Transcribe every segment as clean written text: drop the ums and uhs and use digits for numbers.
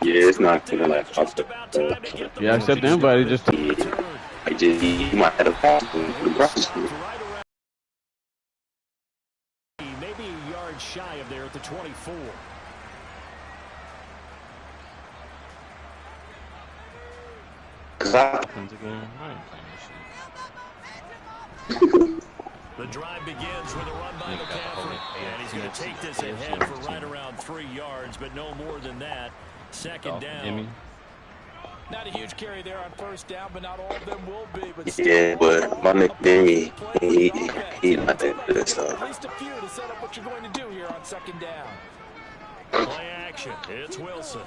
Yeah, it's not gonna like pop up. Yeah, except anybody just. I just he might have a pass for the Browns. Maybe a yard shy of there at the 24. The drive begins with a run by McCaffrey, and he's going to take this ahead for right around 3 yards, but no more than that. Second down. Not a huge carry there on first down, but not all of them will be. But yeah, but my nigga Jimmy, he not that good, so. At least a few to set up what you're going to do here on second down. Play action. It's Wilson.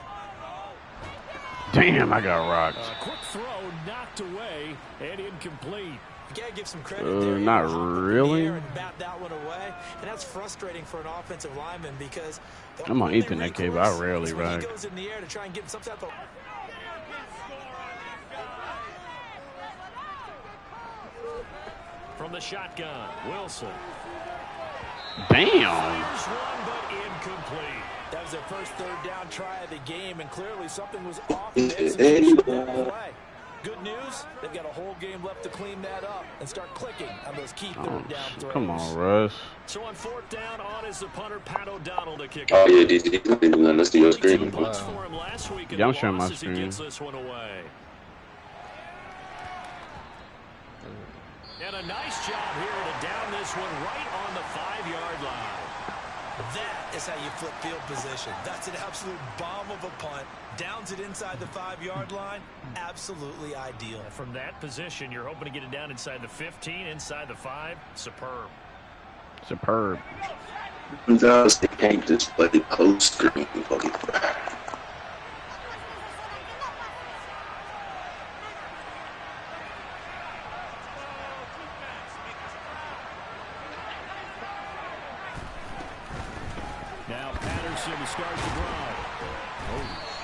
Damn, I got rocked. Quick throw knocked away and incomplete. You gotta give some credit there. Not really. And bat that one away, and that's frustrating for an offensive lineman because I'm on Ethernet cable. I rarely rock. He goes in the air to try and get some type of. From the shotgun, Wilson. Damn. First one, but incomplete. That was their first third down try of the game, and clearly something was off. Play. Good news, they've got a whole game left to clean that up and start clicking on those key third down throws. Come on, Russ. So on fourth down, on is the punter, Pat O'Donnell to kick. Oh yeah, let's do your screen. Yeah, I'm sharing my screen. Gets this one away. And a nice job here to down this one right on the 5-yard line. That is how you flip field position. That's an absolute bomb of a punt. Downs it inside the 5-yard line. Absolutely ideal. From that position, you're hoping to get it down inside the 15, inside the 5. Superb. Superb. Sometimes they can't just play post screen. Now Patterson to start the drive.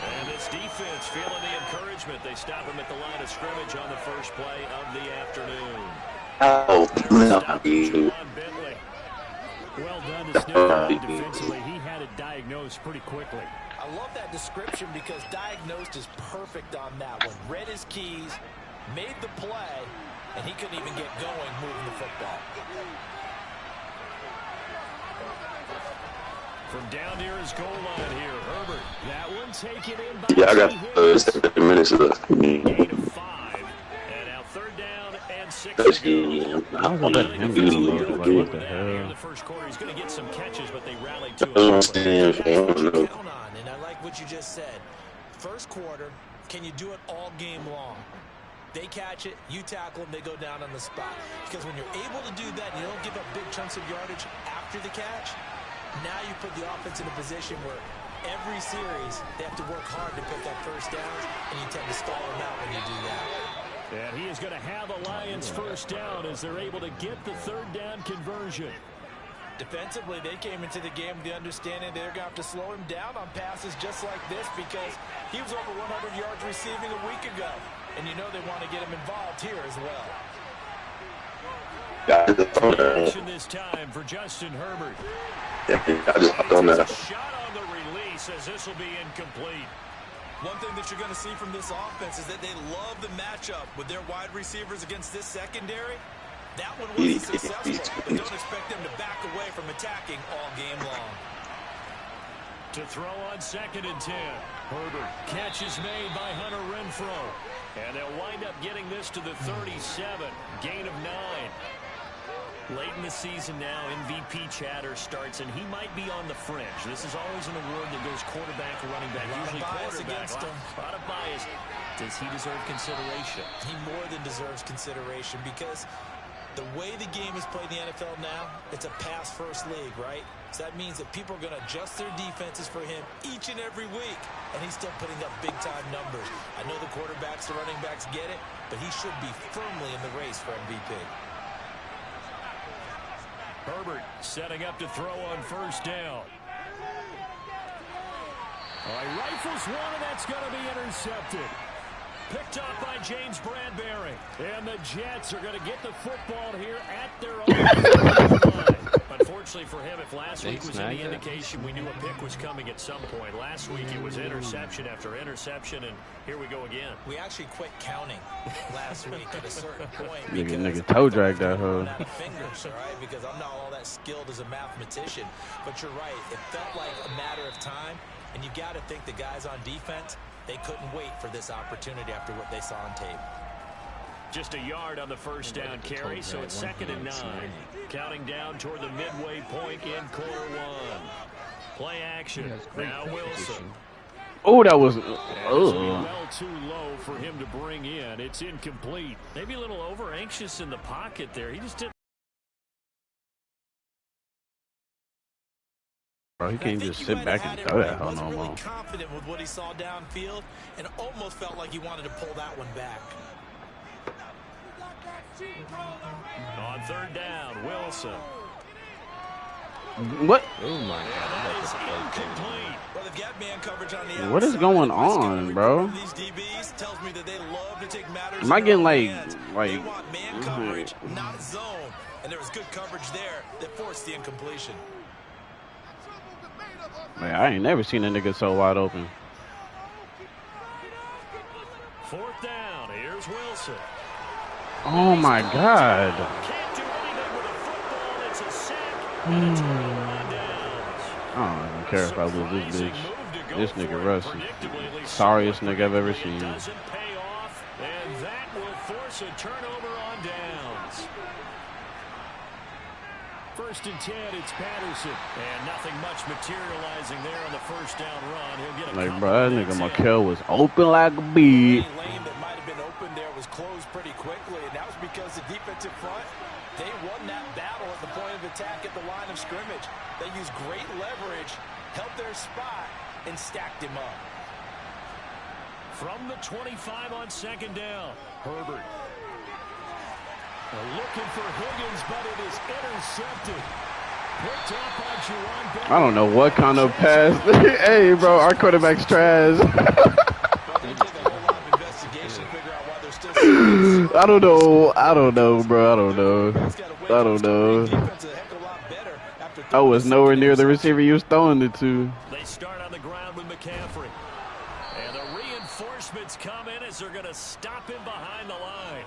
And this defense feeling the encouragement. They stop him at the line of scrimmage on the first play of the afternoon. Oh, well done to Sniff defensively. He had it diagnosed pretty quickly. I love that description because diagnosed is perfect on that one. Read his keys, made the play, and he couldn't even get going moving the football. From down near his goal line here, Herbert. That one taken in by yeah, I got 7 minutes left. Gain of 5. And now third down and 6 to go. I was gonna let him get some. Like, what the hell? In the first quarter, he's going to get some catches, but they rallied to him. Count on, and I like what you just said. First quarter, can you do it all game long? They catch it, you tackle them, they go down on the spot. Because when you're able to do that, and you don't give up big chunks of yardage after the catch, now you put the offense in a position where every series they have to work hard to pick up first downs, and you tend to stall them out when you do that. And he is going to have a Lions first down as they're able to get the third down conversion. Defensively, they came into the game with the understanding they're going to have to slow him down on passes just like this because he was over 100 yards receiving a week ago. And you know they want to get him involved here as well. Action this time for Justin Herbert. I just hopped on that. Shot on the release as this will be incomplete. One thing that you're going to see from this offense is that they love the matchup with their wide receivers against this secondary. That one wasn't successful, but don't expect them to back away from attacking all game long. To throw on 2nd and 10. Herbert. Catch is made by Hunter Renfrow. And they'll wind up getting this to the 37. Gain of 9. Late in the season now, MVP chatter starts, and he might be on the fringe. This is always an award that goes quarterback or running back. Usually quarterback. A lot of bias. Does he deserve consideration? He more than deserves consideration because the way the game is played in the NFL now, it's a pass-first league, right? So that means that people are going to adjust their defenses for him each and every week, and he's still putting up big-time numbers. I know the quarterbacks, the running backs get it, but he should be firmly in the race for MVP. Herbert setting up to throw on first down. All right, rifles one, and that's going to be intercepted. Picked up by James Bradbury. And the Jets are going to get the football here at their own line. But unfortunately for him, if last week was any indication, we knew a pick was coming at some point. Last week it was interception after interception, and here we go again. We actually quit counting last week at a certain point. Nigga toe dragged that hoe. Fingers, all right, because I'm not all that skilled as a mathematician. But you're right, it felt like a matter of time, and you got to think the guys on defense, they couldn't wait for this opportunity after what they saw on tape. Just a yard on the first down carry, so it's 2nd and 9. Counting down toward the midway point in quarter one. Play action. Now Wilson. Oh, that was. Well too low for him to bring in. It's incomplete. Maybe a little over anxious in the pocket there. He just didn't. Bro, he can't just sit back and throw that hell no more. Confident with what he saw downfield, and almost felt like he wanted to pull that one back. On 3rd down, Wilson. What? Oh my God. What is going on, bro? Am I getting like man coverage, not zone, and there was good coverage there that forced the incompletion. Man, I ain't never seen a nigga so wide open. 4th down. Here's Wilson. Oh my God. Can't do anything with a football. It's a sack. I don't even care if I lose this bitch. This nigga Rusty. Sorriest nigga I've ever seen. Doesn't pay off, and that will force a turnover on downs. 1st and 10, it's Patterson. And nothing much materializing there on the first down run. He'll get a like, bro, that nigga McHale was open like a bee. Lane that might have been open there was closed pretty quickly, and that was because the defensive front, they won that battle at the point of attack at the line of scrimmage. They used great leverage, held their spot, and stacked him up. From the 25 on 2nd down, Herbert. Looking for Higgins, but it is intercepted. Picked up by Juwan. I don't know what kind of pass. Hey, bro, our quarterback's trash. I don't know, bro. I don't know. I was nowhere near the receiver you was throwing it to. They start on the ground with McCaffrey. And the reinforcements come in as they're going to stop him behind the line.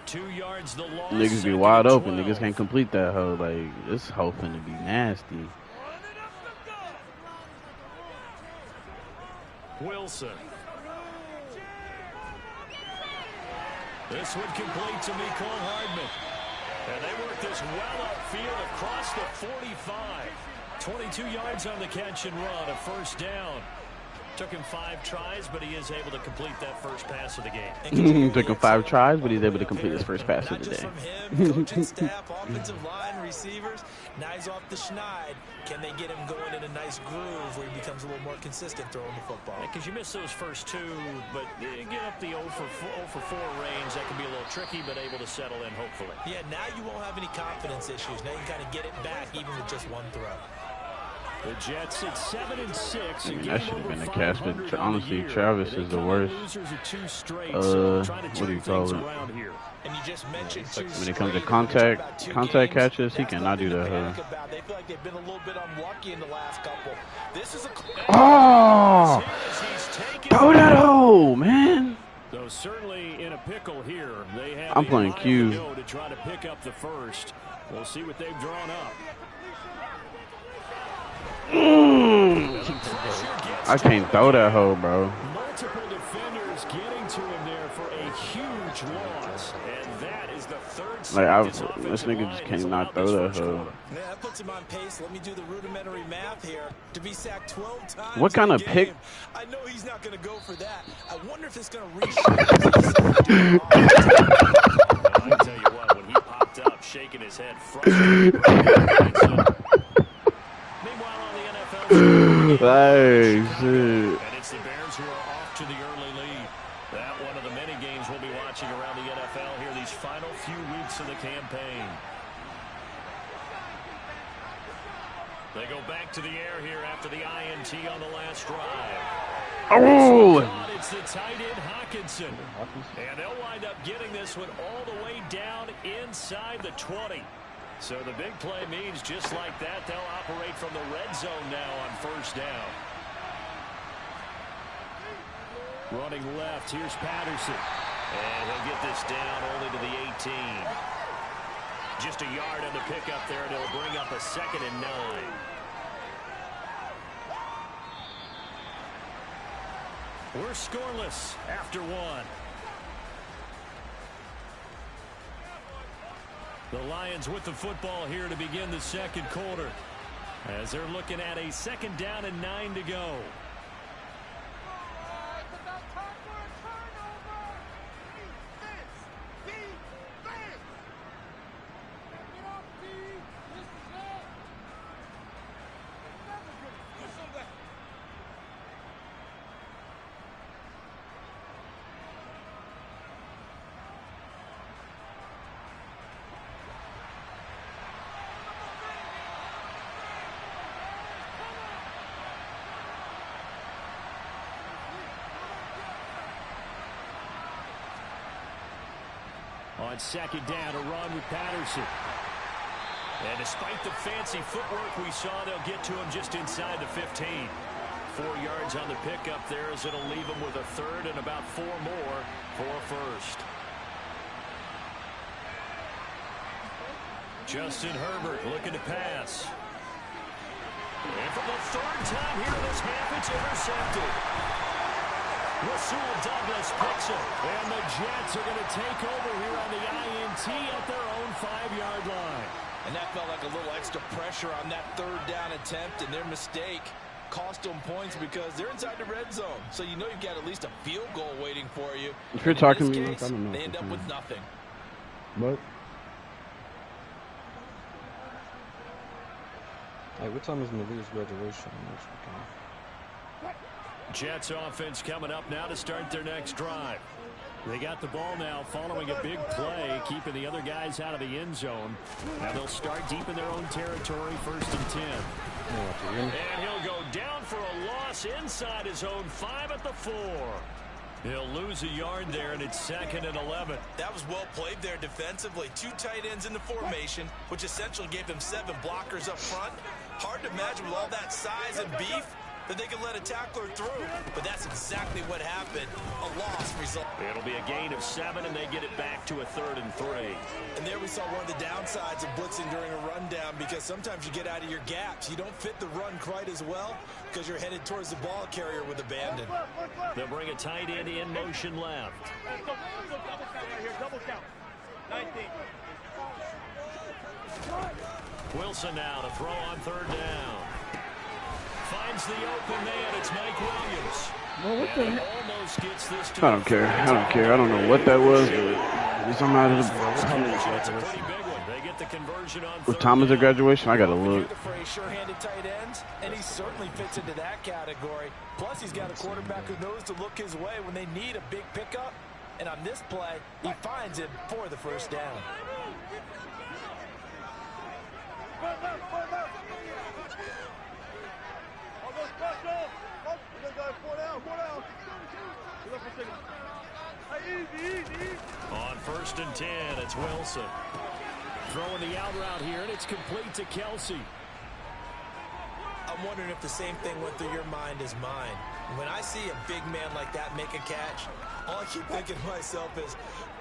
2 yards the loss. Niggas be wide open. Niggas can't complete that hoe. Like, this hoe finna be nasty. Wilson. This one complete to Mecole Hardman. And they work this well upfield across the 45. 22 yards on the catch and run, a 1st down. Took him 5 tries, but he is able to complete that first pass of the game. Took him 5 tries, but he's able to complete his first pass of the day. Not just from him, coaching staff, offensive line, receivers. Now he's off the schneid. Can they get him going in a nice groove where he becomes a little more consistent throwing the football? Because you miss those first 2, but get up the 0 for 4 range. That can be a little tricky, but able to settle in, hopefully. Yeah, now you won't have any confidence issues. Now you can kind of get it back, even with just 1 throw. The Jets at 7 and 6. I mean, that should have been a catch, but honestly, Travis is the worst. What do you call it? And you just mentioned when it comes to contact catches, he cannot do that. They feel like they've been a little bit unlucky in the last couple. This is a oh, throw that hole, man. So certainly in a pickle here. They have I'm playing Q to try to pick up the first. We'll see what they've drawn up. I can't throw that hoe, bro. Multiple defenders getting to him there for a huge loss, and that is the 3rd. Like, this nigga just cannot throw that hoe. Yeah, that puts him on pace. Let me do the rudimentary math here. To be sacked 12 times. What kind of pick? I know he's not going to go for that. I wonder if it's going to reshape. I tell you what, when he popped up, shaking his head, frustrated. Hey, shit. And it's the Bears who are off to the early lead. That one of the many games we'll be watching around the NFL here these final few weeks of the campaign. They go back to the air here after the INT on the last drive. Oh! It's the tight end Hawkinson. And they'll wind up getting this one all the way down inside the 20. So the big play means just like that, they'll operate from the red zone now on first down. Running left, here's Patterson. And he'll get this down only to the 18. Just a yard on the pickup there, and it'll bring up a 2nd and 9. We're scoreless after 1. The Lions with the football here to begin the second quarter, as they're looking at a 2nd down and 9 to go. On 2nd down, a run with Patterson. And despite the fancy footwork we saw, they'll get to him just inside the 15. 4 yards on the pickup there, as it'll leave him with a 3rd and about 4 more for a 1st. Justin Herbert looking to pass. And for the 3rd time here in this half, it's intercepted. Rasul Douglas picks it, and the Jets are going to take over here on the INT at their own 5-yard line. And that felt like a little extra pressure on that 3rd down attempt, and their mistake cost them points because they're inside the red zone. So you know you've got at least a field goal waiting for you. If you're talking to me, case, I don't know. They end up with nothing. What? Hey, what time is Malia's graduation next weekend? Jets offense coming up now to start their next drive. They got the ball now following a big play, keeping the other guys out of the end zone. Now they'll start deep in their own territory, 1st and 10. And he'll go down for a loss inside his own 5 at the 4. He'll lose a yard there, and it's 2nd and 11. That was well played there defensively. 2 tight ends in the formation, which essentially gave them 7 blockers up front. Hard to imagine with all that size and beef that they can let a tackler through. But that's exactly what happened. A loss result. It'll be a gain of 7, and they get it back to a 3rd and 3. And there we saw one of the downsides of blitzing during a rundown, because sometimes you get out of your gaps. You don't fit the run quite as well because you're headed towards the ball carrier with abandon. They'll bring a tight end in motion left. Double count. 19. Wilson now to throw on 3rd down. Finds the open man. It's Mike Williams. Well, what the heck? Almost gets this to I don't care. I don't care. I don't know what that was. I'm out of the. That's a pretty big one. They get the conversion on. What time is the graduation? I gotta look. For a sure-handed tight ends, and he certainly fits into that category. Plus, he's got a quarterback who knows to look his way when they need a big pickup. And on this play, he finds it for the 1st down. On 1st and 10, it's Wilson. Throwing the out route here, and it's complete to Kelsey. I'm wondering if the same thing went through your mind as mine. When I see a big man like that make a catch, all I keep thinking to myself is,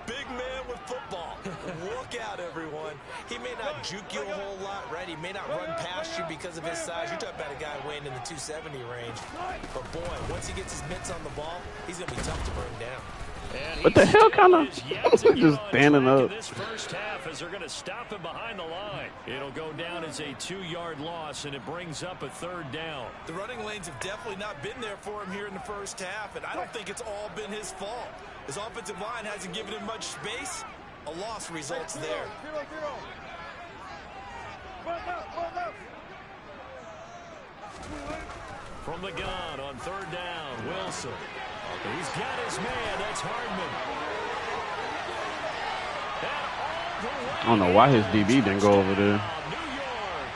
big man with football. Look out, everyone. He may not juke you a whole lot, right? He may not run past you because of his size. You're talking about a guy weighing in the 270 range. But, boy, once he gets his mitts on the ball, he's going to be tough to bring down. What the hell kind of just standing up? This first half, as they're going to stop him behind the line. It'll go down as a 2-yard loss, and it brings up a 3rd down. The running lanes have definitely not been there for him here in the first half, and I don't think it's all been his fault. His offensive line hasn't given him much space. A loss results there. From the gun on 3rd down, Wilson. He's got his man. That's Hardman. I don't know why his DB didn't go over there. New York.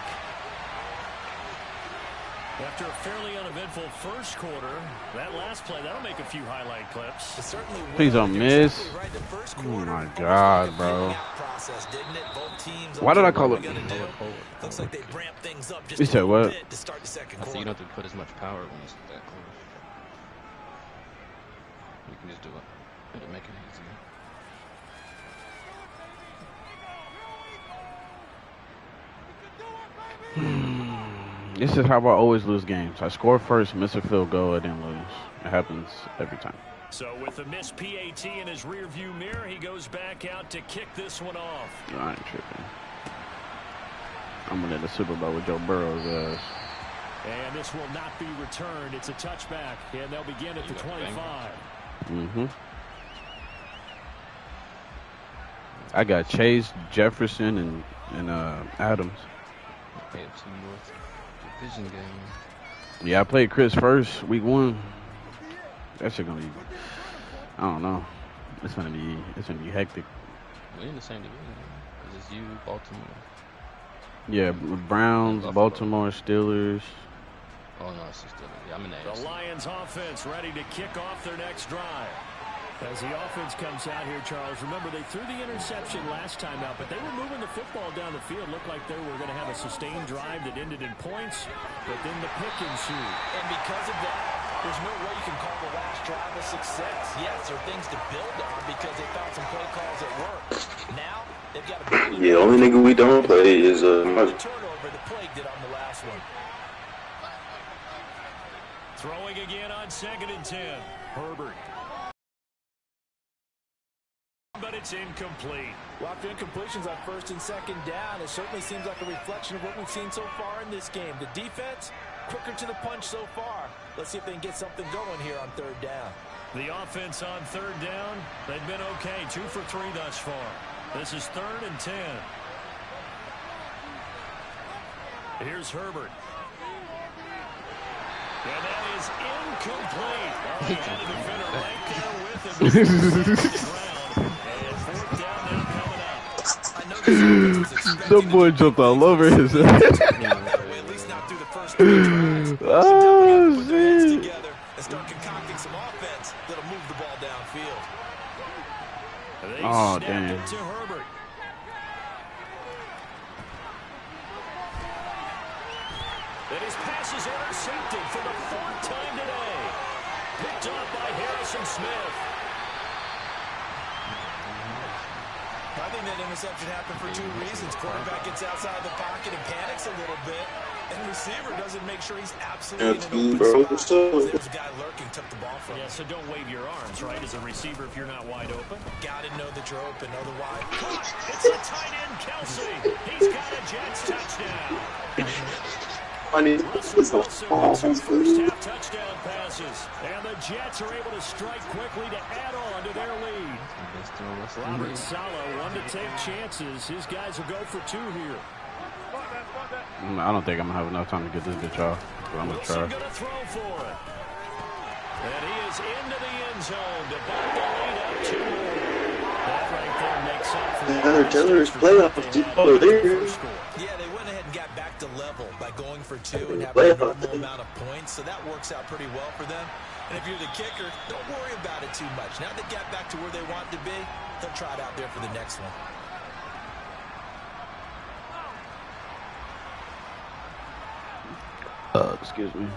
After a fairly uneventful first quarter. That last play, that'll make a few highlight clips. Please don't miss. Oh my God, bro. Why did I call it? Looks like they ramp things up just You said what? to start the second I quarter. said you don't have to put as much power when it's that close. You can just do it. It'll make it easier. This is how I always lose games. I score first, miss a field goal, and then lose. It happens every time. So with the missed PAT in his rearview mirror, he goes back out to kick this one off. I ain't tripping. I'm winning the Super Bowl with Joe Burrow's ass. And this will not be returned. It's a touchback, and they'll begin at the 25. Mm-hmm. I got Chase, Jefferson, and Adams. AFC North division game. Yeah, I played Chris first, week 1. That shit gonna be, I don't know. It's gonna be hectic. We're in the same division because it's you, Baltimore. Yeah, Browns, Baltimore, Steelers. Oh no, it's just yeah, I'm in the AFC. The Lions offense ready to kick off their next drive. As the offense comes out here, Charles, remember they threw the interception last time out, but they were moving the football down the field. Looked like they were going to have a sustained drive that ended in points, but then the pick ensued. And because of that, there's no way you can call the last drive a success. Yes, there are things to build on because they found some play calls that work. Now, they've got to Yeah, only nigga we don't play is the turnover that plagued it on the last one. Throwing again on 2nd and 10. Herbert. But it's incomplete. Well, after incompletions on 1st and 2nd down, it certainly seems like a reflection of what we've seen so far in this game. The defense, quicker to the punch so far. Let's see if they can get something going here on 3rd down. The offense on 3rd down, they've been okay. 2 for 3 thus far. This is 3rd and 10. Here's Herbert. And that is incomplete. Oh, he had a defender right there with him. And 4th down now coming up. I know this was expecting The boy jumped all over his head. at least not through the first 3 drives. Oh, Put their heads shit. together and start concocting some offense that'll move the ball downfield. They Oh, snap damn. it to Herbert. And his pass is intercepted for the 4th time today. Picked up by Harrison Smith. I think that interception happened for 2 reasons. Quarterback gets outside the pocket and panics a little bit. And receiver doesn't make sure he's absolutely in an open spot. There's a guy lurking, took the ball from him. Yeah, so don't wave your arms, right, as a receiver if you're not wide open. Got to know that you're open, otherwise. It's a tight end, Kelsey. He's got a Jets touchdown. Russell Wilson with 2 first-half touchdown passes. And the Jets are able to strike quickly to add on to their lead. Robert Saleh, one to take chances. His guys will go for 2 here. I don't think I'm gonna have enough time to get this bitch off, but I'm gonna try. Wilson gonna throw for it. And he is into the end zone to back the lead up 2 more. That right there makes up for Taylor's playoff. Oh, there. Yeah, they went ahead and got back to level by going for 2 and having a normal amount of points, so that works out pretty well for them. And if you're the kicker, don't worry about it too much. Now they got back to where they want to be, they'll try it out there for the next one. Excuse me.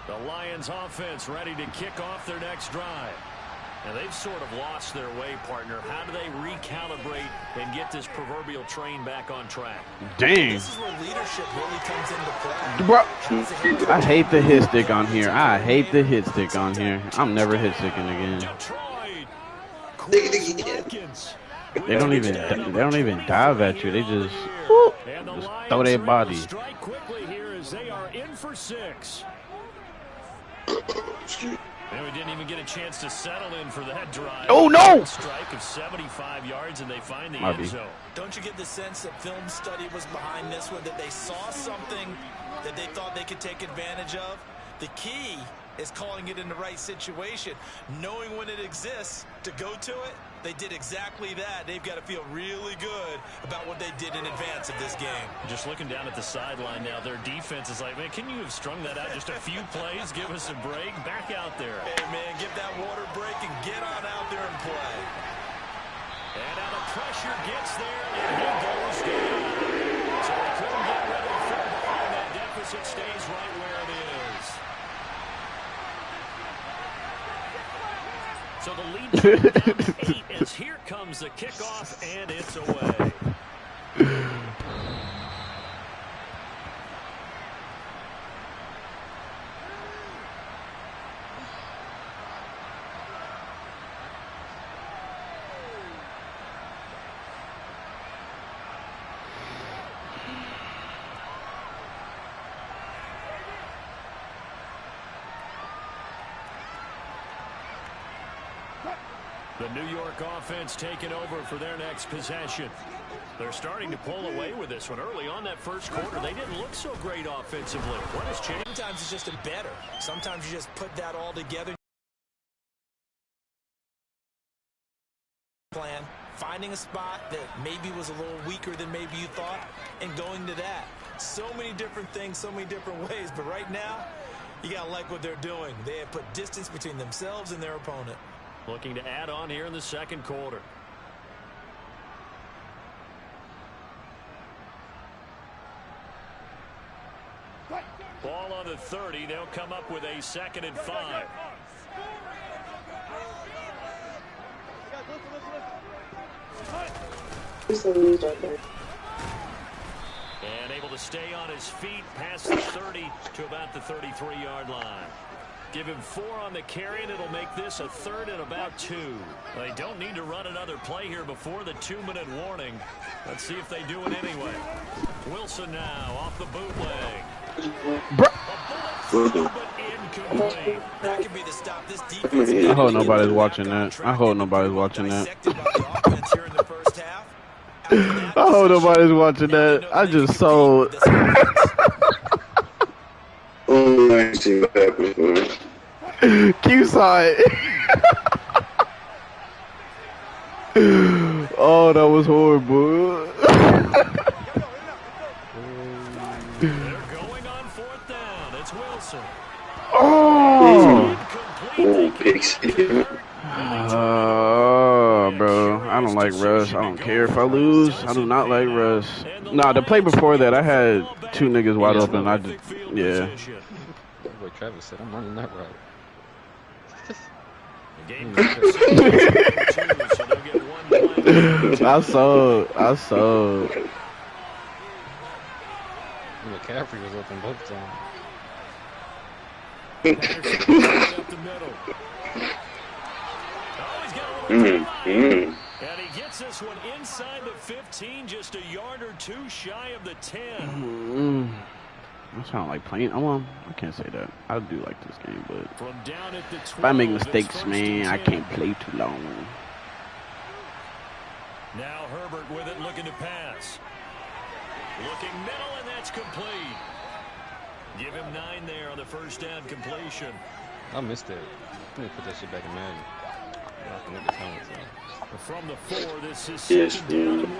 The Lions offense ready to kick off their next drive. And they've sort of lost their way, partner. How do they recalibrate and get this proverbial train back on track? Dang. This is where leadership really comes into play. Bro, I hate the hit stick on here. I hate the hit stick on here. I'm never hit sticking again. They don't even dive at you. They just throw their body. Strike quickly here as they are in for 6. And we didn't even get a chance to settle in for that drive. Oh, no! Strike of 75 yards, and they find the end zone. Don't you get the sense that film study was behind this one, that they saw something that they thought they could take advantage of? The key is calling it in the right situation. Knowing when it exists to go to it, they did exactly that. They've got to feel really good about what they did in advance of this game. Just looking down at the sideline now, their defense is like, man, can you have strung that out just a few plays? Give us a break. Back out there. Hey, man, give that water break and get on out there and play. And now the pressure gets there, and he goes down. So they couldn't get rid of the full ball, and that deficit stays right where it is. So the lead down to 8 as here comes the kickoff, and it's away. The New York offense taking over for their next possession. They're starting to pull away with this one. Early on that first quarter, they didn't look so great offensively. What has changed? Sometimes it's just a better. Sometimes you just put that all together. Plan, finding a spot that maybe was a little weaker than maybe you thought, and going to that. So many different things, so many different ways, but right now, you got to like what they're doing. They have put distance between themselves and their opponent. Looking to add on here in the second quarter. Ball on the 30. They'll come up with a 2nd and 5. And able to stay on his feet past the 30 to about the 33-yard line. Give him 4 on the carry, and it'll make this a 3rd and about 2. They don't need to run another play here before the 2-minute warning. Let's see if they do it anyway. Wilson now off the bootleg. But incomplete. That could be the stop. This defense. I hope nobody's watching that. I hope nobody's watching that. I hope nobody's watching that. I just saw. Oh, I see what happened for me. Q saw it. Oh, that was horrible. They're going on 4th down. It's Wilson. Oh. Bro, I don't like Russ. I don't care if I lose. I do not like Russ. Nah, the play before that, I had 2 niggas wide open. I just, yeah. Like Travis said, I'm running that route. I saw. McCaffrey was open both times. And he gets this one inside the 15, just a yard or 2 shy of the 10. I sound like playing. I can't say that. I do like this game, but From down at the 12, if I make mistakes, man, I can't play too long. Now Herbert with it, looking to pass. Looking middle, and that's complete. Give him 9 there on the first down completion. I missed it. Let me put that shit back in Madden. From the 4, this is 2nd down and 1.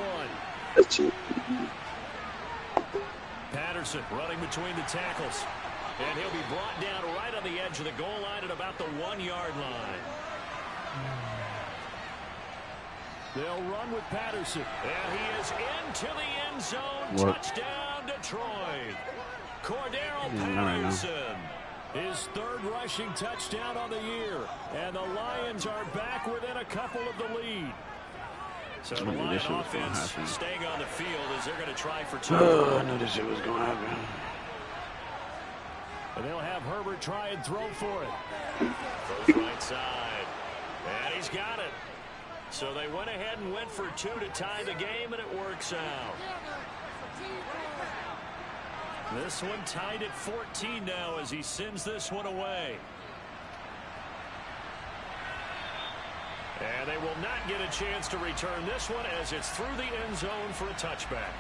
That's it. Patterson running between the tackles. And he'll be brought down right on the edge of the goal line at about the 1-yard line. They'll run with Patterson. And he is into the end zone. Touchdown, Detroit. Cordero Patterson. His 3rd rushing touchdown on the year. And the Lions are back within a couple of the lead. So the Lion offense staying on the field as they're going to try for 2. Oh, I knew this shit was going to happen. And they'll have Herbert try and throw for it. Goes right side. And he's got it. So they went ahead and went for 2 to tie the game, and it works out. This one tied at 14 now as he sends this one away. And they will not get a chance to return this one as it's through the end zone for a touchback.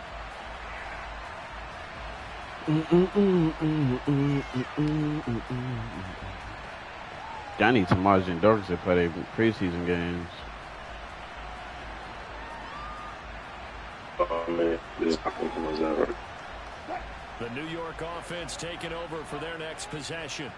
I need some margin dogs to play their preseason games. Oh man, this is over. The New York offense taking over for their next possession.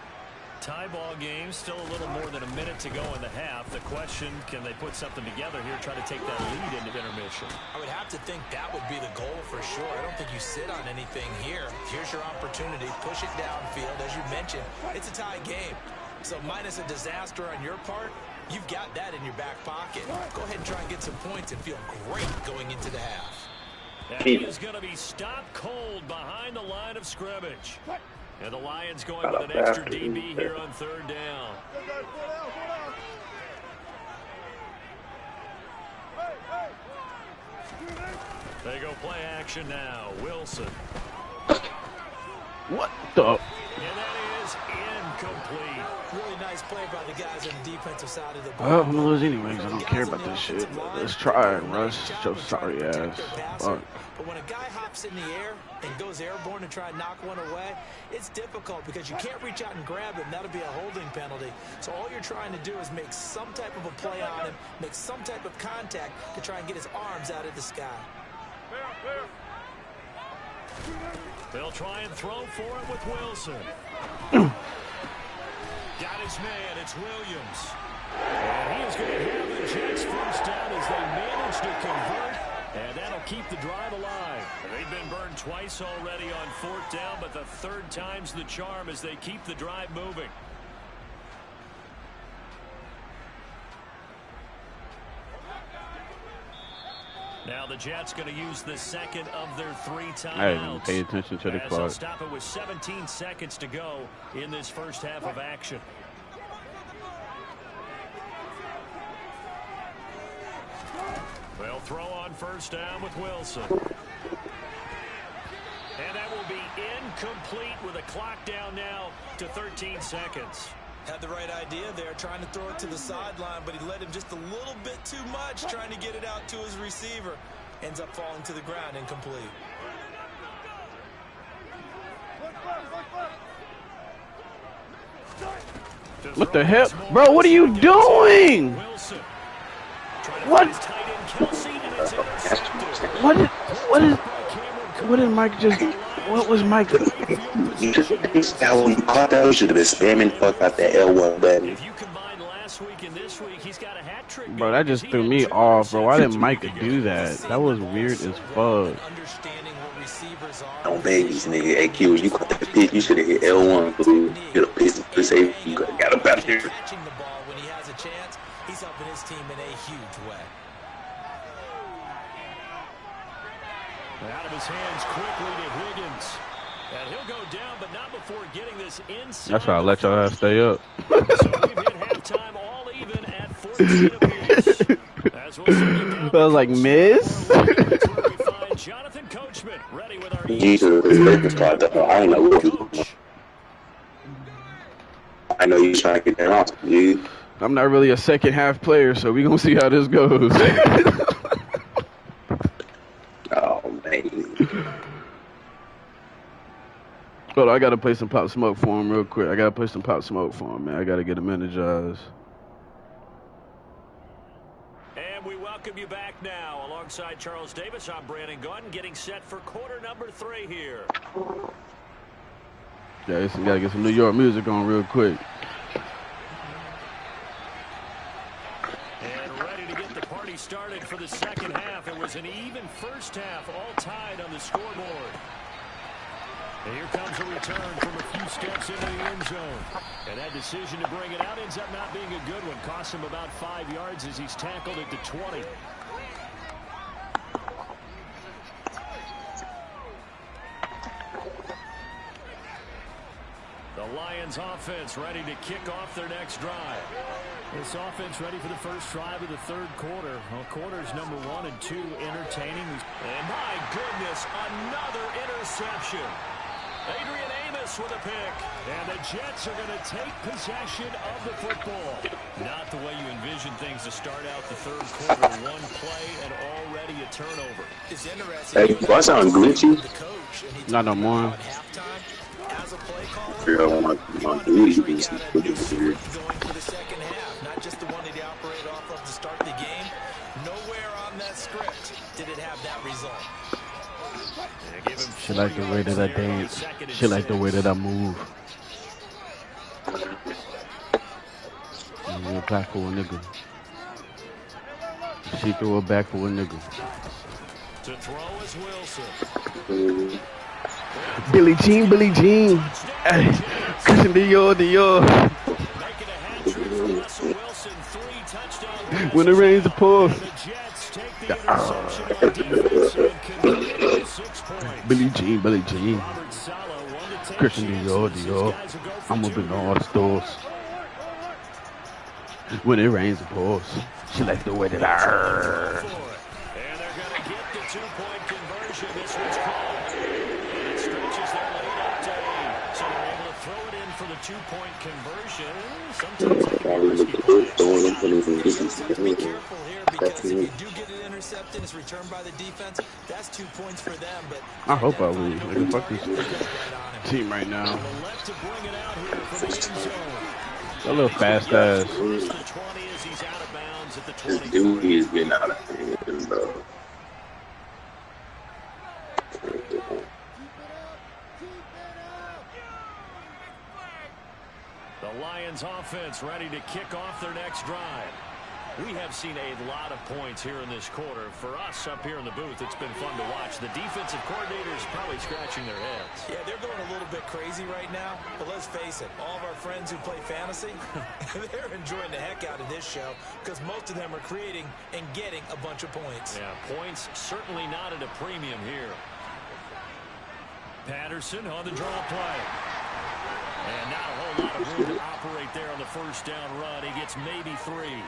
Tie ball game, still a little more than a minute to go in the half. The question, can they put something together here, try to take that lead into intermission? I would have to think that would be the goal for sure. I don't think you sit on anything here. Here's your opportunity. Push it downfield. As you mentioned, it's a tie game. So minus a disaster on your part, you've got that in your back pocket. Go ahead and try and get some points and feel great going into the half. And he is going to be stopped cold behind the line of scrimmage. And the Lions going with an extra DB here on third down. They go play action now. Wilson. What the? And that is incomplete. Really nice play by the guys on the defensive side of the ball. Well, I'm gonna lose anyways. I don't care about this shit. Let's try it, Russ. So sorry ass. Fuck. But when a guy hops in the air and goes airborne to try and knock one away, it's difficult because you can't reach out and grab him. That'll be a holding penalty. So all you're trying to do is make some type of a play on him, make some type of contact to try and get his arms out of the sky. They'll try and throw for it with Wilson. Got his man. It's Williams. And he is going to have the Jets first down as they manage to convert. And that'll keep the drive alive. They've been burned twice already on fourth down, but the third time's the charm as they keep the drive moving. Now the Jets going to use the second of their 3 timeouts. I didn't pay attention to the clock. They'll stop it with 17 seconds to go in this first half of action. They'll throw on first down with Wilson. And that will be incomplete with a clock down now to 13 seconds. Had the right idea there, trying to throw it to the sideline, but he let him just a little bit too much, trying to get it out to his receiver. Ends up falling to the ground, incomplete. What the hell? Bro, what are you doing? What? What did Mike just, what was Mike? That one you caught that, you should have been spamming fuck out that L1 button. If you combine last week and this week, he's got a hat trick. Bro, that just threw me off, bro. Why didn't Mike do that? That was weird as fuck. Don't babies, nigga. Hey, Q, you caught that pitch, you should have hit L1, dude. Get a piece of the safety, you got up out here. Catching the ball when he has a chance, he's helping his team in a huge way. Out of his hands quickly to Higgins. And he'll go down, but not before getting this inside. That's why I let y'all stay up. So we've hit halftime all even at 14 apiece. As we'll see I was like, miss? Jonathan Coachman ready with our Jesus, I don't know what he's doing. I know you're trying to get that off, dude. I'm not really a second half player, so we gonna see how this goes. Oh, man. Hold on, I gotta play some Pop Smoke for him real quick. I gotta play some Pop Smoke for him, man. I gotta get him energized. And we welcome you back now. Alongside Charles Davis, I'm Brandon Gunn, getting set for quarter number 3 here. Yeah, we gotta get some New York music on real quick. And ready to get the party started for the second half. It was an even first half, all tied on the scoreboard. And here comes a return from a few steps into the end zone. And that decision to bring it out ends up not being a good one. Costs him about 5 yards as he's tackled at the 20. The Lions offense ready to kick off their next drive. This offense ready for the first drive of the third quarter. Well, quarters number 1 and 2 entertaining. And my goodness, another interception. Adrian Amos with a pick. And the Jets are going to take possession of the football. Not the way you envision things to start out the third quarter. One play and already a turnover. It's interesting. Hey, why sound glitchy? Not no more. As a play caller, Girl, my duty is weird. She like the way that I dance. She like the way that I move. You apply for a nigga. She threw it back for a nigga. To throw is Wilson. Billie Jean, Billie Jean. Hey, Christian Dior, Dior. Making a hat trick for Russell Wilson. 3 touchdowns. When it rains, it pours. The Jets take the interception on defense and convert 6 points. Billie Jean, Billie Jean. Robert Saleh, 1 to 10 Christian Dior, Dior. I'm up in all the stores. When it rains, it pours. She likes the way that I. And they're going to get the 2-point conversion. This one's called. And it stretches their lead up to 8. So they're able to throw it in for the 2-point conversion. Sometimes that can be risky play. Be careful here because if you do get it intercepted, it's returned by the defense. That's 2 points for them. But I hope I lose. Nigga, fuck this team right now. Left to bring it out here from the end zone. A little fast ass. The 20 as he's out of bounds at the 20. Dude is getting out of hand, bro. The Lions offense ready to kick off their next drive. We have seen a lot of points here in this quarter. For us up here in the booth, it's been fun to watch. The defensive coordinators probably scratching their heads. yeah, they're going a little bit crazy right now. But let's face it, all of our friends who play fantasy, they're enjoying the heck out of this show because most of them are creating and getting a bunch of points. Yeah, points certainly not at a premium here. Patterson on the draw play. And not a whole lot of room to operate there on the first down run. He gets maybe 3.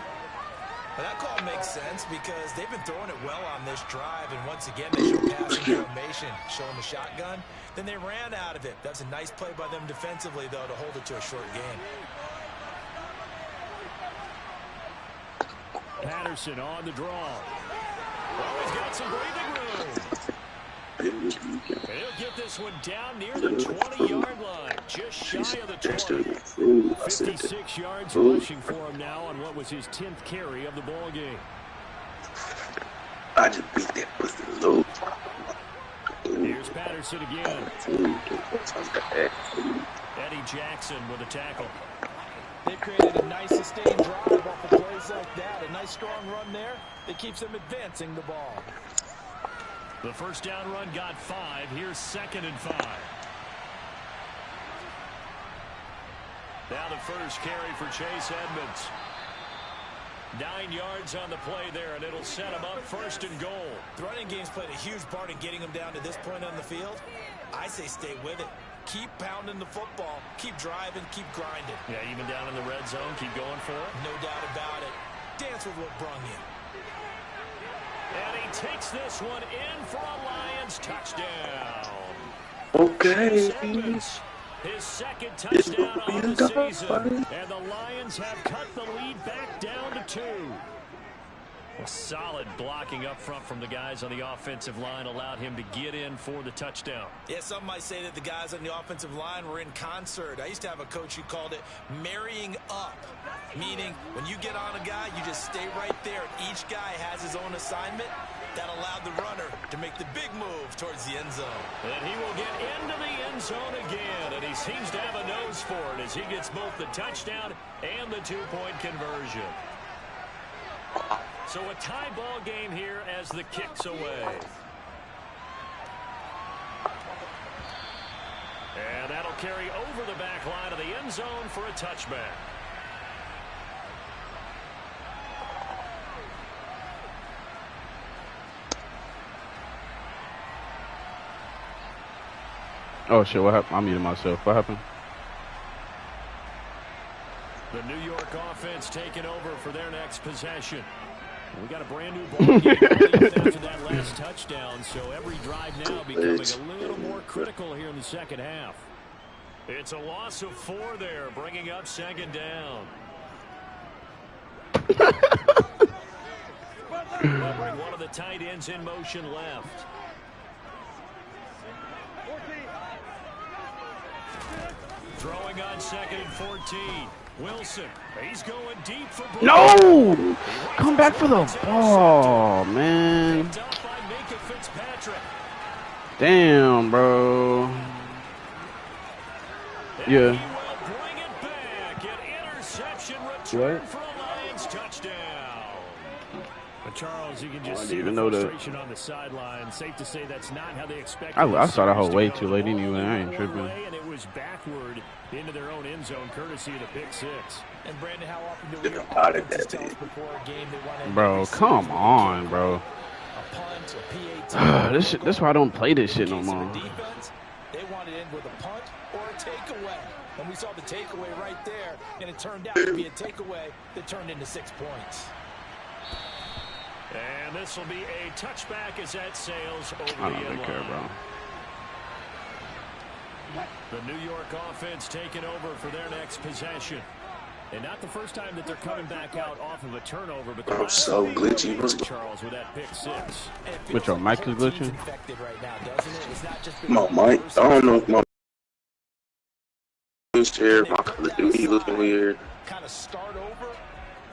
Well, that call makes sense because they've been throwing it well on this drive, and once again they show passing formation, showing the shotgun. Then they ran out of it. That's a nice play by them defensively, though, to hold it to a short gain. Patterson on the draw. Oh, he's got some breathing room. And he'll get this one down near the 20-yard line, just shy of the 20. 56 yards rushing for him now on what was his 10th carry of the ball game. I just beat that pussy low. Here's Patterson again. Eddie Jackson with a tackle. They created a nice sustained drive off of plays like that. A nice strong run there that keeps them advancing the ball. The first down run got 5. Here's 2nd and 5. Now the first carry for Chase Edmonds. 9 yards on the play there, and it'll set him up 1st and goal. The running game's played a huge part in getting them down to this point on the field. I say stay with it. Keep pounding the football. Keep driving. Keep grinding. Yeah, even down in the red zone, keep going for it. No doubt about it. Dance with what brung you. And he takes this one in for a Lions touchdown. Okay. His 2nd touchdown of the season. And the Lions have cut the lead back down to 2. Well, solid blocking up front from the guys on the offensive line allowed him to get in for the touchdown. Yeah, some might say that the guys on the offensive line were in concert. I used to have a coach who called it marrying up, meaning when you get on a guy, you just stay right there. Each guy has his own assignment. That allowed the runner to make the big move towards the end zone. And he will get into the end zone again, and he seems to have a nose for it as he gets both the touchdown and the 2-point conversion. So a tie ball game here as the kick's away. And that'll carry over the back line of the end zone for a touchback. Oh shit, what happened? I muted myself. What happened? The New York offense taking over for their next possession. We got a brand new ball game after that last touchdown, so every drive now becoming a little more critical here in the second half. It's a loss of 4 there, bringing up 2nd down. We'll bring one of the tight ends in motion left. Throwing on 2nd and 14. Wilson, he's going deep for No! Come back for the ball, man. Damn, bro. Yeah. What? But Charles, you can just I see didn't the even know frustration that. on the sideline. Safe to say that's not how they expected. I saw that whole way too late anyway. I ain't tripping. And it was backward into their own end zone, courtesy of the pick six. And Brandon, how often do we hear out of offenses that tell us before a game they want to Bro, come on, bro. a punt, a PAT, This why I don't play this shit no more. Defense, they want it in with a punt or a takeaway. And we saw the takeaway right there, and it turned out to be a takeaway that turned into 6 points. And this will be a touchback as that sails over the I don't really care, bro. The New York offense taking over for their next possession. And not the first time that they're coming back out off of a turnover, but I'm so glitchy. Charles with that pick six. Which your mic is glitching? My mic, I don't know if my chair, my Call of Duty looking weird. Kind of start over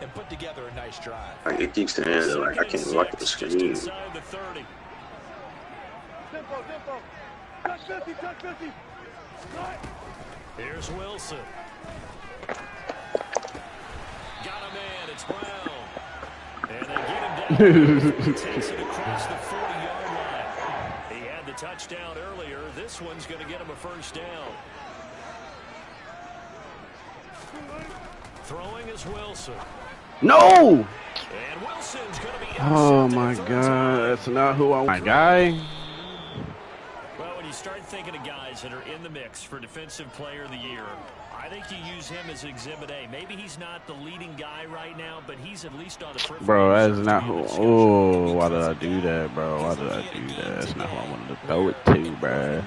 and put together a nice drive. Like it keeps saying that, like I can't look at the screen. Here's Wilson. Got a man, it's Brown. And they get him down. Takes it across the 40-yard line. He had the touchdown earlier. This one's going to get him a first down. Throwing is Wilson. No! And Wilson's going to be Oh my God, that's not who I want. My guy. Well, when you start thinking of guys that are in the mix for Defensive Player of the Year, I think you use him as Exhibit A. Maybe he's not the leading guy right now, but he's at least on the periphery. Bro, that is not who. Oh, why did I do that, bro? Why did I do that? That's not who I wanted to throw it to, bro.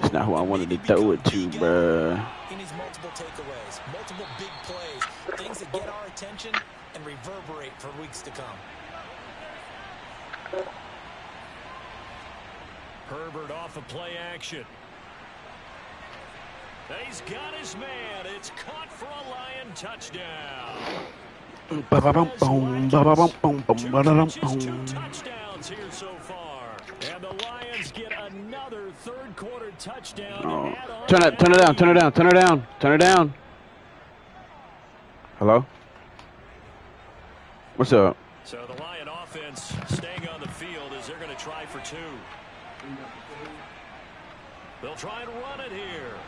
That's not who I wanted to throw it to, bro. He needs multiple takeaways, multiple big plays, things that get our attention and reverberate for weeks to come. Herbert off of play action. He's got his man. It's caught for a Lion touchdown. Two touchdowns here so far. And the Lions get another third-quarter touchdown. Oh. Turn it down, turn it down, turn it down, turn it down. Hello? What's up? So the Lion offense staying on the field as they're going to try for two. They'll try and run it here.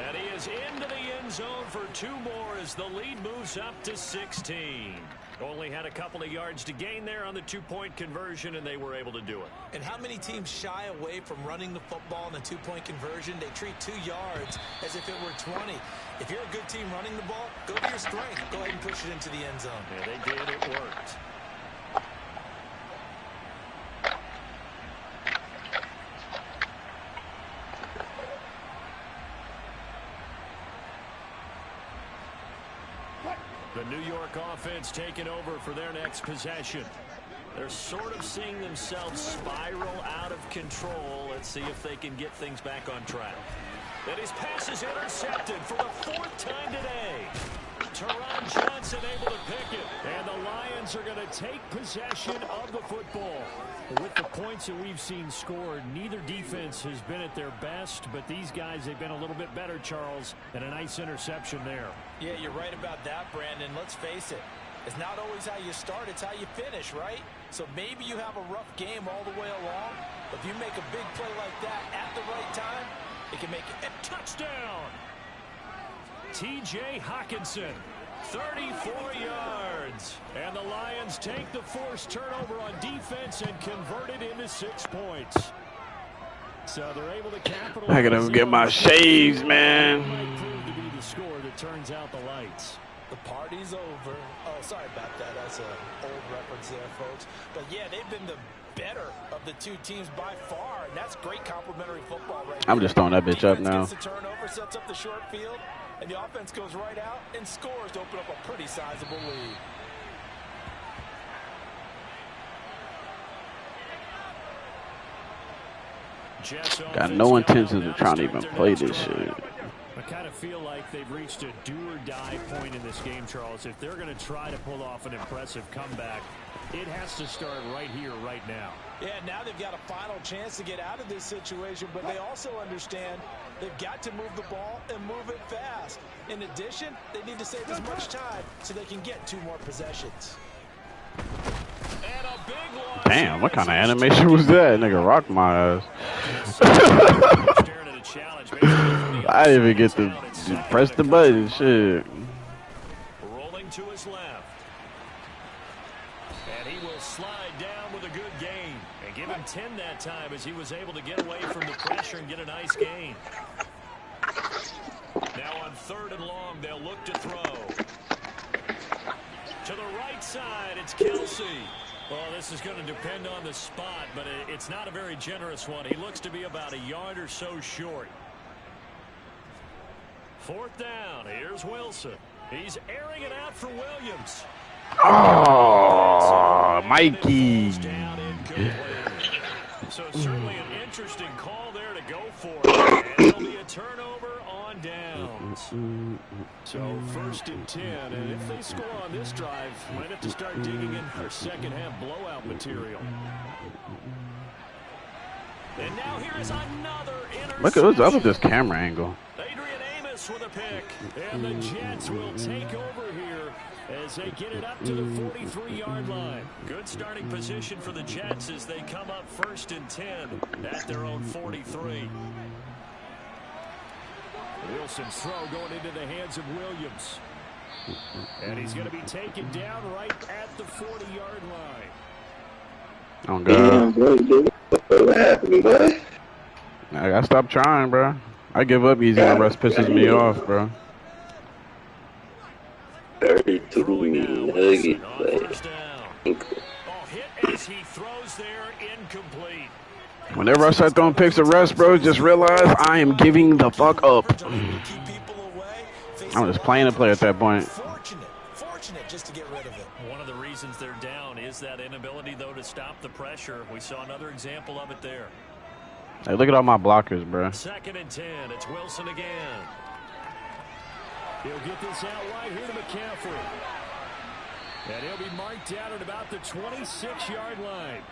And he is into the end zone for two more as the lead moves up to 16. Only had a couple of yards to gain there on the two-point conversion, and they were able to do it. And how many teams shy away from running the football in a two-point conversion? They treat 2 yards as if it were 20. If you're a good team running the ball, go to your strength. Go ahead and push it into the end zone. Yeah, they did. It worked. The New York offense taking over for their next possession. They're sort of seeing themselves spiral out of control. Let's see if they can get things back on track. And his pass is intercepted for the 4th time today. Teron Johnson able to pick it. And the Lions are going to take possession of the football. With the points that we've seen scored, neither defense has been at their best, but these guys, they've been a little bit better, Charles, and a nice interception there. Yeah, you're right about that, Brandon. Let's face it. It's not always how you start, it's how you finish, right? So maybe you have a rough game all the way along, but if you make a big play like that at the right time, it can make it a touchdown. T.J. Hockenson, 34 yards. And the Lions take the forced turnover on defense and convert it into 6 points. So they're able to capitalize. I gotta get my shades, man. Might prove to be the score that turns out the lights. The party's over. Oh, sorry about that. That's an old reference there, folks. But yeah, they've been the better of the two teams by far, and that's great complimentary football right I'm just throwing that bitch up now. Gets the turnover, sets up the short field, and the offense goes right out and scores to open up a pretty sizable lead. Got no intentions of trying to even play this shit. I kind of feel like they've reached a do-or-die point in this game, Charles. If they're going to try to pull off an impressive comeback, it has to start right here, right now. Yeah, now they've got a final chance to get out of this situation, but they also understand they've got to move the ball and move it fast. In addition, they need to save as much time so they can get 2 more possessions. And a big one. Damn, what kind of animation was that? Nigga rocked my ass. I didn't even get to press the button. Shit. Rolling to his left. And he will slide down with a good gain. And give him 10 that time as he was able to get away from the pressure and get a nice gain. Now on 3rd and long, they'll look to throw. To the right side, it's Kelsey. Well, this is going to depend on the spot, but it's not a very generous one. He looks to be about a yard or so short. 4th down. Here's Wilson. He's airing it out for Williams. Oh, Mikey. So certainly an interesting call there to go for. And it'll be a turnover on downs. So 1st and 10. And if they score on this drive, might have to start digging in for second half blowout material. And now here is another interception. Look at what's up with this camera angle. With a pick, and the Jets will take over here as they get it up to the 43-yard line. Good starting position for the Jets as they come up 1st and 10 at their own 43. Wilson's throw going into the hands of Williams, and he's going to be taken down right at the 40-yard line. Oh God! What happened, boy? I gotta stop trying, bro. I give up easy when Russ pisses me off, bro. 32 nugget play. Whenever I start throwing picks at Russ, bro, just realize I am giving the fuck up. I'm just playing a player at that point. Fortunate just to get rid of it. One of the reasons they're down is that inability, though, to stop the pressure. We saw another example of it there. Hey, look at all my blockers, bro. 2nd and 10. It's Wilson again. He'll get this out right here to McCaffrey. And he'll be marked down at about the 26-yard line.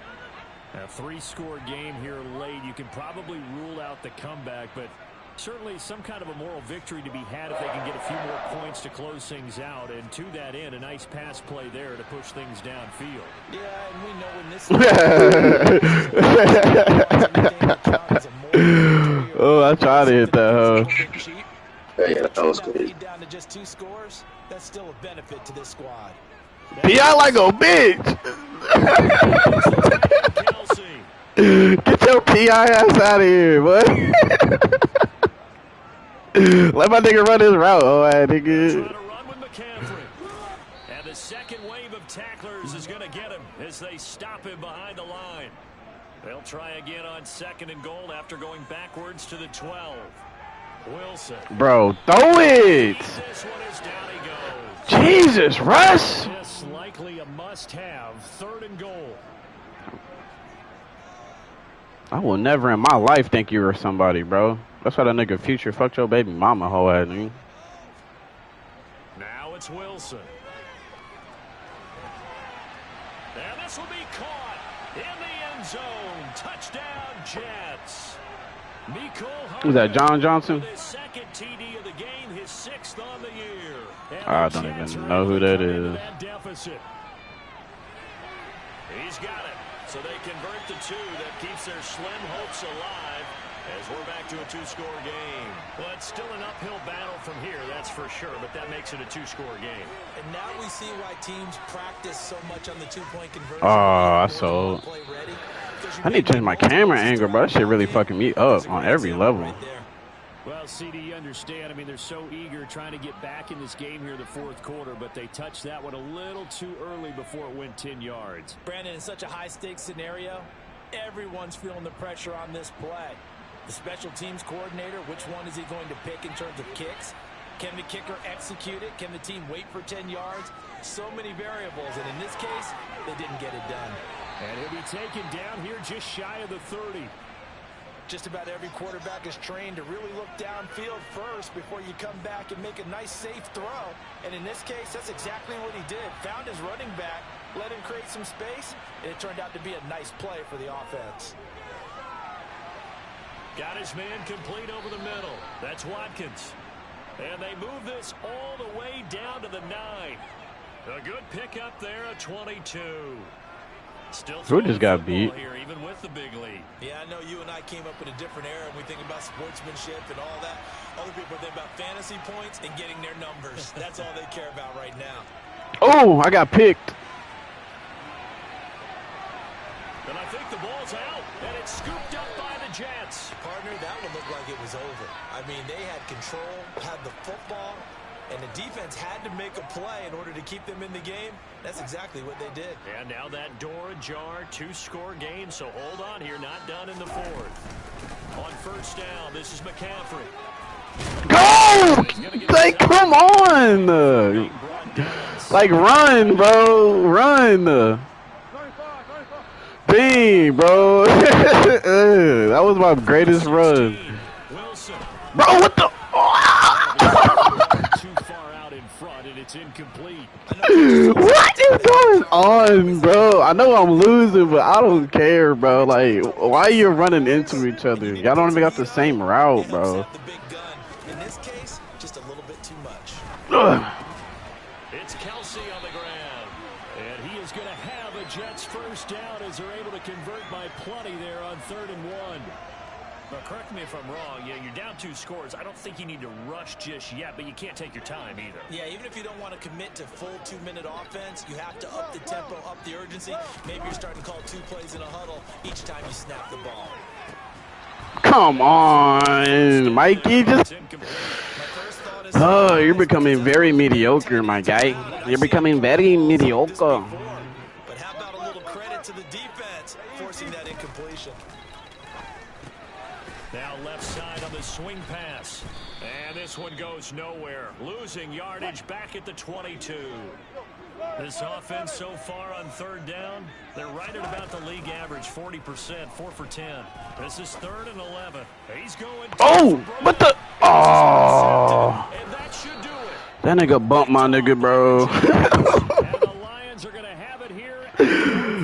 A 3-score game here late. You can probably rule out the comeback, but certainly some kind of a moral victory to be had if they can get a few more points to close things out. And to that end, a nice pass play there to push things downfield. Yeah, and we know when this Oh, I tried to hit that, huh? Yeah, that was crazy. Down to just 2 scores, that's still a benefit to this squad. P.I. like a bitch. Get your P.I. ass out of here, boy. Let my nigga run his route, oh, nigga. Trying to run with McCaffrey. And the second wave of tacklers is going to get him as they stop him behind the line. They'll try again on 2nd and goal after going backwards to the 12. Wilson. Bro, throw it. This one is down he goes. Jesus, Russ. This likely a must-have 3rd and goal. I will never in my life think you were somebody, bro. That's why that nigga Future fucked your baby mama, hoe ass nigga. Now it's Wilson. And this will be caught in the end zone. Touchdown, Jets. Who's that, John Johnson? His second TD of the game, his 6th on the year. I don't even know who that is. He's got it. So they convert the 2. That keeps their slim hopes alive as we're back to a 2-score game. Well, it's still an uphill battle from here, that's for sure, but that makes it a 2-score game. And now we see why teams practice so much on the 2-point conversion. Oh, I saw. I need to change my camera angle, bro. That shit really fucking me up on every level. Well, CD, you understand. I mean, they're so eager trying to get back in this game here in the 4th quarter, but they touched that one a little too early before it went 10 yards. Brandon, in such a high-stakes scenario, everyone's feeling the pressure on this play. The special teams coordinator, which one is he going to pick in terms of kicks? Can the kicker execute it? Can the team wait for 10 yards? So many variables, and in this case, they didn't get it done. And he'll be taken down here just shy of the 30. Just about every quarterback is trained to really look downfield first before you come back and make a nice, safe throw. And in this case, that's exactly what he did. Found his running back, let him create some space, and it turned out to be a nice play for the offense. Got his man complete over the middle. That's Watkins. And they move this all the way down to the 9. A good pickup there at 22. Still who just got beat here, even with the big lead. Yeah, I know you and I came up in a different era, and we think about sportsmanship and all that. Other people think about fantasy points and getting their numbers. That's all they care about right now. Oh, I got picked. And I think the ball's out, and it's scooped up by the Jets. Partner, that one looked like it was over. I mean, they had control, had the football, and the defense had to make a play in order to keep them in the game. That's exactly what they did. And now that door ajar, 2-score game, so hold on here, not done in the 4th. On first down, this is McCaffrey. Go! Like, come on! Like, run, bro. Run. Dang, bro. That was my greatest run. Bro, what the? Too far out in front, and it's incomplete. What is going on, bro? I know I'm losing, but I don't care, bro. Like, why are you running into each other? Y'all don't even got the same route, bro. In this case, just a little bit too much. It's Kelsey on the ground, and he is going to have a Jets first down as they're able to convert by plenty there on 3rd and 1. Now, correct me if I'm wrong. Yeah, you're down 2 scores. I don't think you need to rush just yet, but you can't take your time either. Yeah, even if you don't want to commit to full 2-minute offense, you have to up the tempo, up the urgency. Maybe you're starting to call 2 plays in a huddle each time you snap the ball. Come on, Mikey. Just. Oh, you're becoming very mediocre, my guy. You're becoming very mediocre. But how about a little credit to the defense forcing that incompletion? Now left side on the swing pass. And this one goes nowhere. Losing yardage back at the 22. This offense so far on 3rd down, they're right at about the league average, 40%, 4 for 10. This is 3rd and 11. He's going. Oh, what the? Oh. And that should do it. That nigga bumped my nigga, bro. And the Lions are going to have it here.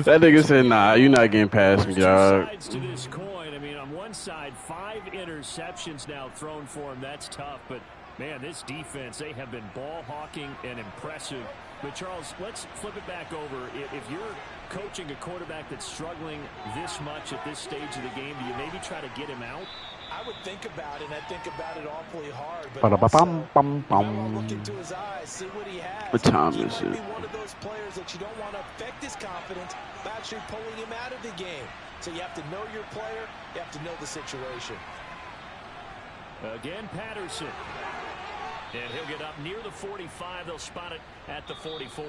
That nigga said, nah, you're not getting past me, dog. To this coin. I mean, on one side, 5 interceptions now thrown for him. That's tough. But, man, this defense, they have been ball hawking and impressive. But, Charles, let's flip it back over. If you're coaching a quarterback that's struggling this much at this stage of the game, do you maybe try to get him out? I would think about it, and I think about it awfully hard. But also, look into his eyes, see what he has. What time he is might it? be one of those players that you don't want to affect his confidence by actually pulling him out of the game. So you have to know your player. You have to know the situation. Again, Patterson. And he'll get up near the 45. They'll spot it at the 44.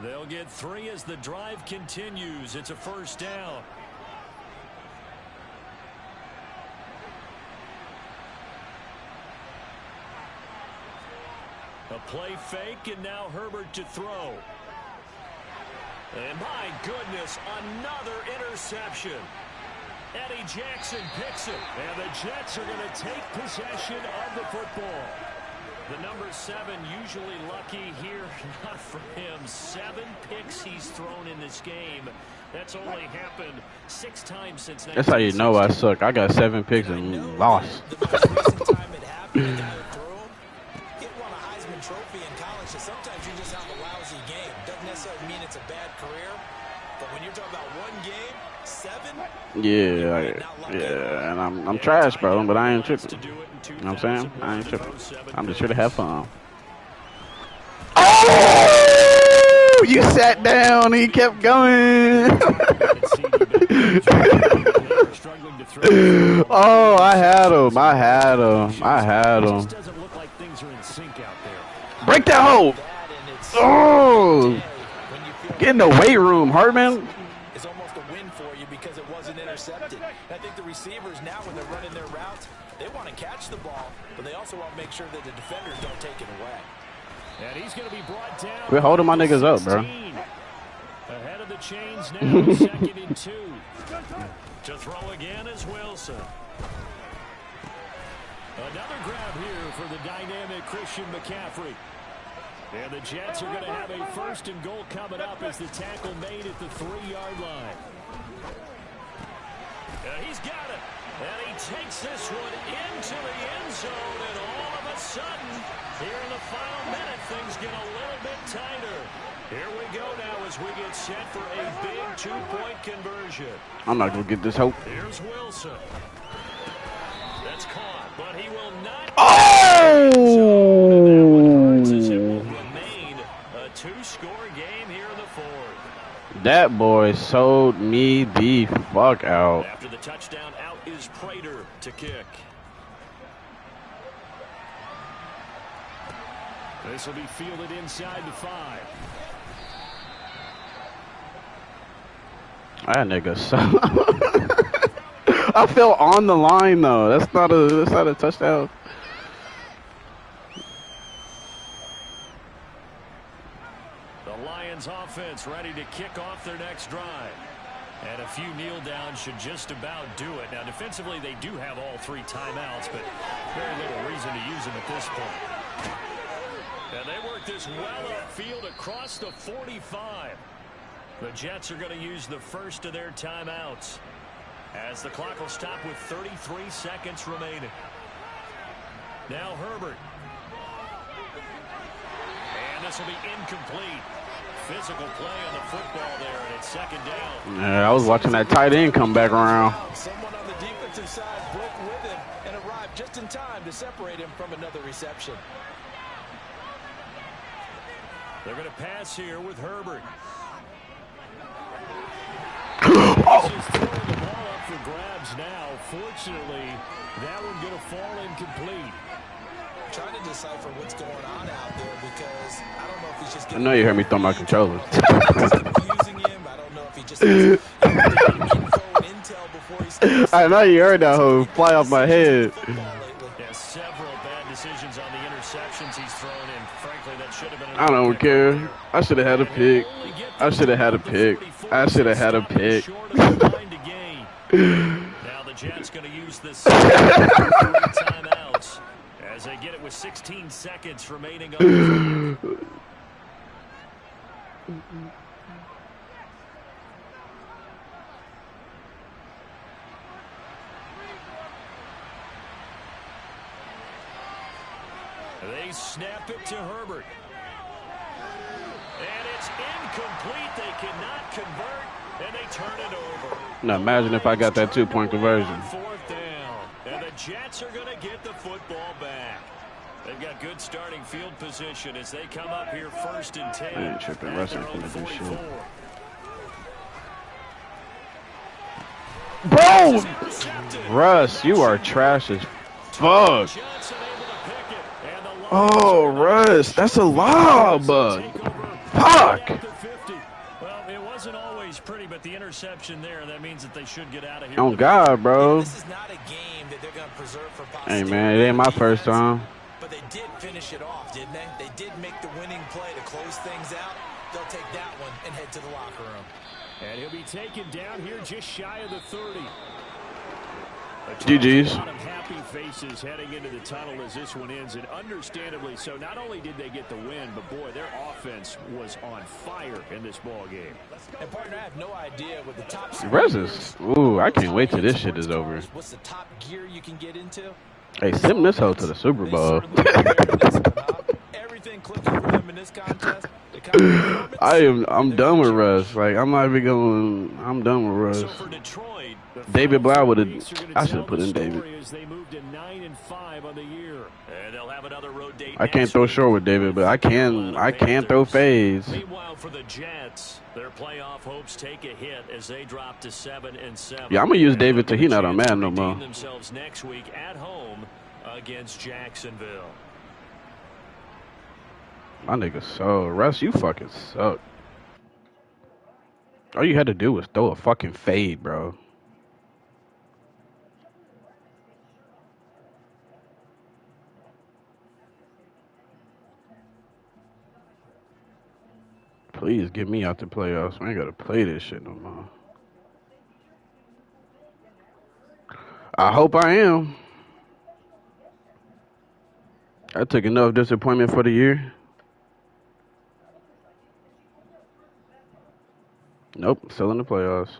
They'll get 3 as the drive continues. It's a first down. A play fake, and now Herbert to throw. And my goodness, another interception. Eddie Jackson picks it, and the Jets are going to take possession of the football. The number 7 usually lucky here, not for him. 7 picks he's thrown in this game. That's only happened 6 times since. That's how you know I suck. I got 7 picks and lost. The most recent time it happened, the guy who threw him, he won a Heisman Trophy in college, so sometimes you just have a lousy game. Doesn't necessarily mean it's a bad career, but when you're talking about 1 game, 7? Yeah, and I'm trash, bro, but I ain't tripping. You know what I'm saying? I ain't tripping. I'm just here to have fun. Oh! You sat down and he kept going. Oh, I had him. Break that hole. Oh! Get in the weight room, Hartman. It's almost a win for you because it wasn't intercepted. I think the receivers now, when they're running their routes, they want to catch the ball, but they also want to make sure that the defenders don't take it away. And he's going to be brought down. Quit holding my niggas up, bro. Ahead of the chains now, 2nd and 2. To throw again is Wilson. Another grab here for the dynamic Christian McCaffrey. And the Jets are going to have a 1st and goal coming up as the tackle made at the 3-yard line. He's got it. And he takes this one into the end zone. And all of a sudden, here in the final minute, things get a little bit tighter. Here we go now as we get set for a big 2-point conversion. I'm not going to get this hope. Here's Wilson. That's caught, but he will not. Oh! It will remain a 2-score game here in the 4th. That boy sold me the fuck out. After the touchdown, out is Prater to kick. This will be fielded inside the 5. That nigga so. I fell on the line though. That's not a touchdown. The Lions offense ready to kick off their next drive. And a few kneel downs should just about do it. Now defensively they do have all 3 timeouts, but very little reason to use them at this point. And they work this well upfield across the 45. The Jets are going to use the first of their timeouts as the clock will stop with 33 seconds remaining. Now Herbert. And this will be incomplete. Physical play on the football there, and it's 2nd down. Yeah, I was watching that tight end come back around. Someone on the defensive side broke with him and arrived just in time to separate him from another reception. They're going to pass here with Herbert. Oh. He's just throwing the ball up for grabs now. Fortunately, that one going to fall incomplete. Trying to decipher what's going on out there because I don't know if he's just. I know you heard me throw my controllers. Using him. I don't know if he just has info and intel before he I know you heard that whole fly off my head. Yeah, several bad decisions on the interceptions he's thrown in. Frankly, that should have been. I don't care. I should have had a pick. I should have had a pick. I should have had a pick. Now the Jets going to use this 3 timeouts as they get it with 16 seconds remaining on the They snap it to Herbert. And it's incomplete. They cannot convert, and they turn it over. Now imagine if I got that 2-point conversion. 4th down. And the Jets are going to get the football back. They've got good starting field position as they come up here 1st and 10. I ain't tripping. Russ ain't finna do shit. Bro! Russ, you are trash as fuck. Oh, Russ, that's a lob. Fuck. Well, it wasn't always pretty, but the interception there, that means that they should get out of here. Oh, God, bro. This is not a game that they're going to preserve for Hey, man, it ain't my first time. But they did finish it off, didn't they? They did make the winning play to close things out. They'll take that one and head to the locker room. And he'll be taken down here just shy of the 30. GG's. A lot of happy faces heading into the tunnel as this one ends, and understandably so. Not only did they get the win, but boy, their offense was on fire in this ball game. And partner, I have no idea what the top. Rezus. Ooh, I can't wait till this shit is over. What's the top gear you can get into? Hey, send this hoe to the Super Bowl. Everything clicking for them in this contest. I'm done with Russ. Like, I'm not even going. I'm done with Russ. So for Detroit, David Blau would have. I should have put in David. They moved to 9-5 on the year. And they'll have another road date. I can't throw short with David, but I can throw fades. Meanwhile, for the Jets, their playoff hopes take a hit as they drop to 7-7. Yeah, I'm gonna use David till he not on Madden no more. Themselves next week at home against Jacksonville. My nigga, so Russ, you fucking suck. All you had to do was throw a fucking fade, bro. Please get me out the playoffs. I ain't gotta play this shit no more. I hope I am. I took enough disappointment for the year. Nope, still in the playoffs.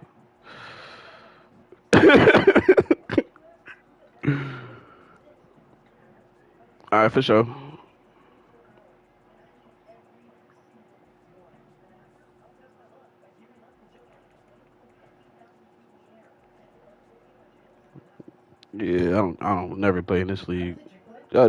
All right, for sure. Yeah, I don't never play in this league. I